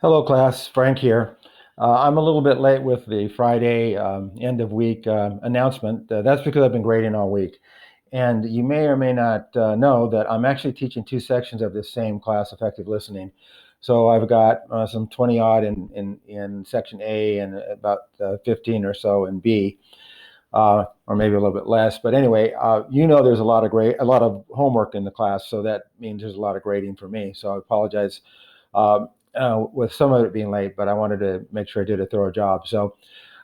Hello, class. Frank here. I'm a little bit late with the Friday end of week announcement. That's because I've been grading all week. And you may or may not know that I'm actually teaching two sections of this same class, effective listening. So I've got some 20 odd in section A and about 15 or so in B, or maybe a little bit less. But anyway, there's a lot of homework in the class, so that means there's a lot of grading for me. So I apologize with some of it being late, but I wanted to make sure I did a thorough job. So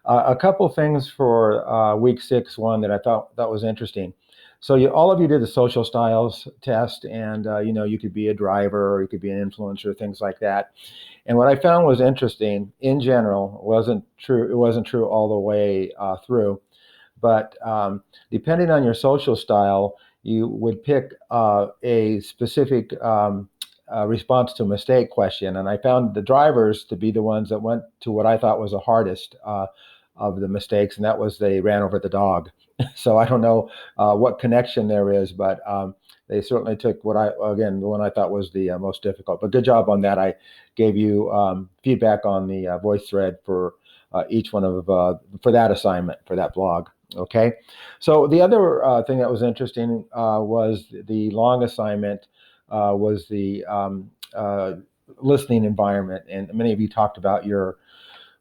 a couple things for week 6, one that I thought that was interesting. So all of you did the social styles test, and you could be a driver or you could be an influencer, things like that. And what I found was interesting in general wasn't true. It wasn't true all the way through, but depending on your social style, you would pick a specific response to a mistake question. And I found the drivers to be the ones that went to what I thought was the hardest of the mistakes, and that was they ran over the dog. So I don't know what connection there is, but they certainly took the one I thought was the most difficult. But good job on that. I gave you feedback on the voice thread for each one of for that assignment, for that blog. Okay. So the other thing that was interesting was the long assignment was the listening environment. And many of you talked about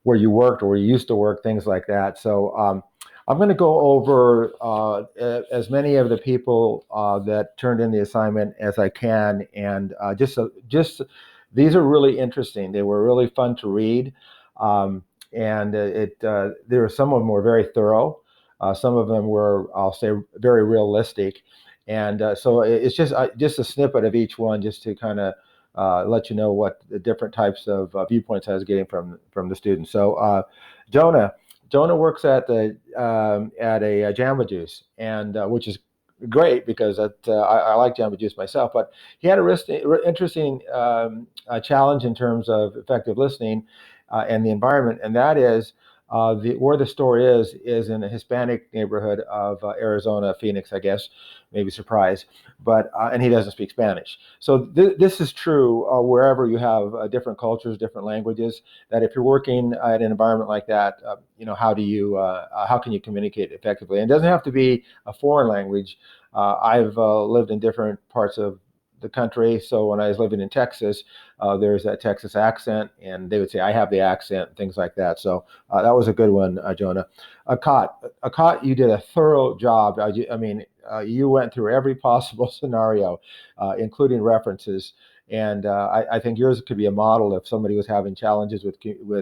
where you worked or where you used to work, things like that. So I'm going to go over as many of the people that turned in the assignment as I can, and just these are really interesting. They were really fun to read, and there were some of them were very thorough. Some of them were, I'll say, very realistic, and so it's just a snippet of each one, just to kind of let you know what the different types of viewpoints I was getting from the students. So Jonah. Jonah works at a Jamba Juice, and which is great because I like Jamba Juice myself. But he had a interesting challenge in terms of effective listening and the environment, and that is where the store is in a Hispanic neighborhood of Arizona, Phoenix, I guess, maybe Surprise, but and he doesn't speak Spanish. So this is true wherever you have different cultures, different languages. That if you're working at an environment like that, how can you communicate effectively? And it doesn't have to be a foreign language. I've lived in different parts of the country. So when I was living in Texas, there's that Texas accent, and they would say, "I have the accent," things like that. So that was a good one, Jonah. Akat, you did a thorough job. You went through every possible scenario, including references. And I think yours could be a model if somebody was having challenges with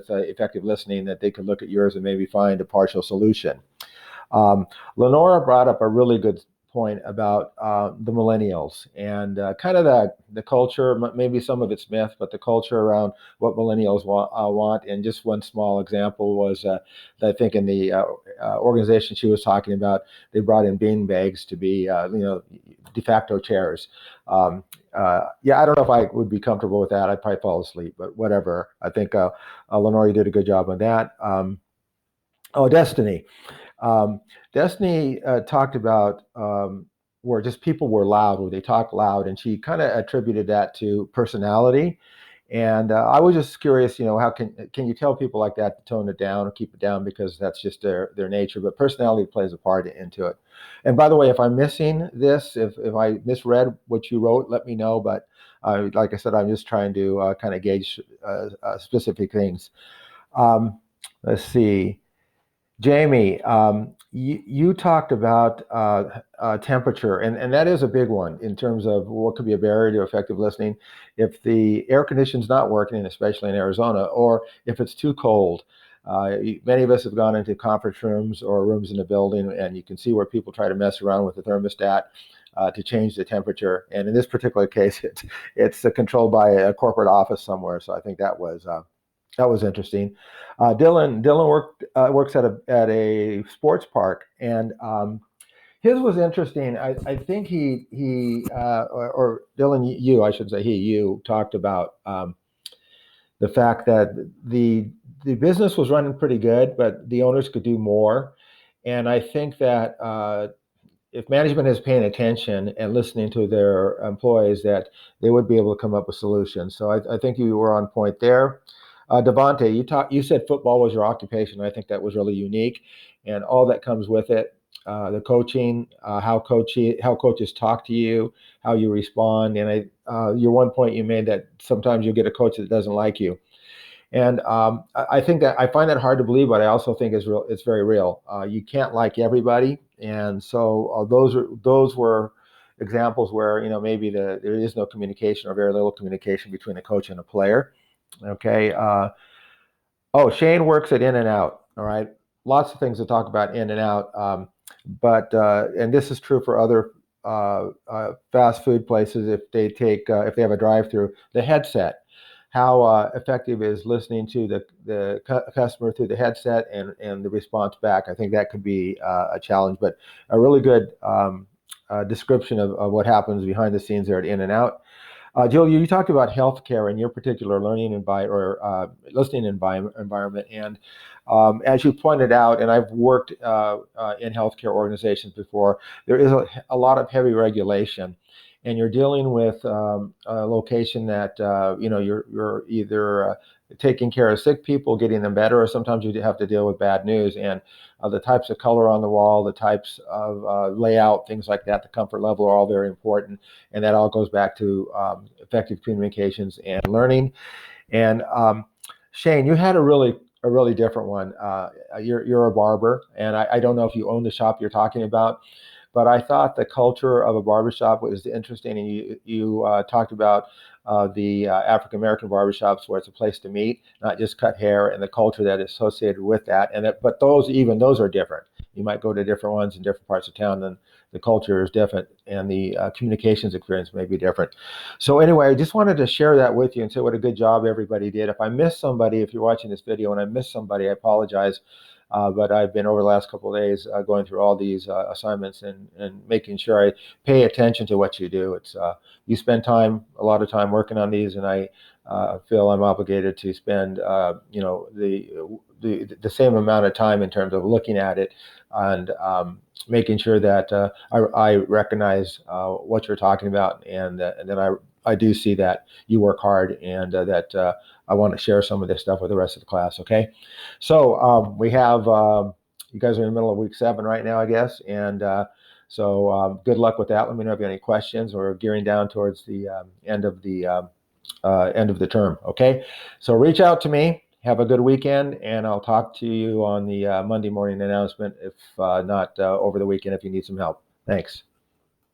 effective listening, that they could look at yours and maybe find a partial solution. Lenora brought up a really good point about the millennials and kind of the culture, maybe some of it's myth, but the culture around what millennials want. And just one small example was I think in the organization she was talking about, they brought in bean bags to be, de facto chairs. I don't know if I would be comfortable with that. I'd probably fall asleep, but whatever. I think Lenore, you did a good job on that. Destiny. Destiny talked about where just people were loud, where they talk loud, and she kind of attributed that to personality. And I was just curious, how can you tell people like that to tone it down or keep it down, because that's just their nature. But personality plays a part into it. And by the way, if I'm missing this, if I misread what you wrote, let me know. But like I said, I'm just trying to kind of gauge specific things. Let's see. Jamie, you talked about temperature, and that is a big one in terms of what could be a barrier to effective listening. If the air conditioning's not working, especially in Arizona, or if it's too cold. Many of us have gone into conference rooms or rooms in the building, and you can see where people try to mess around with the thermostat to change the temperature. And in this particular case, it's controlled by a corporate office somewhere. So I think that was interesting. Dylan works at a sports park, and his was interesting. I think or Dylan, I should say you talked about the fact that the business was running pretty good, but the owners could do more. And I think that if management is paying attention and listening to their employees, that they would be able to come up with solutions. So I think you were on point there. Devonte, you said football was your occupation. I think that was really unique, and all that comes with it. The coaching, how coaches talk to you, how you respond, and your one point you made that sometimes you get a coach that doesn't like you, and I think that I find that hard to believe, but I also think it's real. It's very real. You can't like everybody, and so those were examples where maybe there is no communication or very little communication between a coach and a player. Okay. Oh, Shane works at In-N-Out. All right. Lots of things to talk about In-N-Out. And this is true for other fast food places. If they have a drive-through, the headset. How effective is listening to the customer through the headset and the response back? I think that could be a challenge, but a really good description of what happens behind the scenes there at In-N-Out. Jill, you talked about healthcare and your particular learning listening environment, and as you pointed out, and I've worked in healthcare organizations before, there is a lot of heavy regulation, and you're dealing with a location that you're either taking care of sick people, getting them better, or sometimes you have to deal with bad news, and the types of color on the wall, the types of layout, things like that, the comfort level are all very important. And that all goes back to effective communications and learning. And Shane, you had a really different one. You're a barber, and I don't know if you own the shop you're talking about, but I thought the culture of a barbershop was interesting. And you talked about the African American barbershops where it's a place to meet, not just cut hair, and the culture that is associated with that. But those are different. You might go to different ones in different parts of town, and the culture is different, and the communications experience may be different. So anyway, I just wanted to share that with you and say what a good job everybody did. If I missed somebody, if you're watching this video and I missed somebody, I apologize. But I've been over the last couple of days going through all these assignments and making sure I pay attention to what you do. It's you spend a lot of time working on these, and I feel I'm obligated to spend the same amount of time in terms of looking at it and making sure that I recognize what you're talking about, and then I do see that you work hard, and that I want to share some of this stuff with the rest of the class. Okay, so we have you guys are in the middle of week 7 right now, I guess, and so good luck with that. Let me know if you have any questions. We're gearing down towards the end of the term. Okay, so reach out to me. Have a good weekend, and I'll talk to you on the Monday morning announcement, if not over the weekend, if you need some help. Thanks.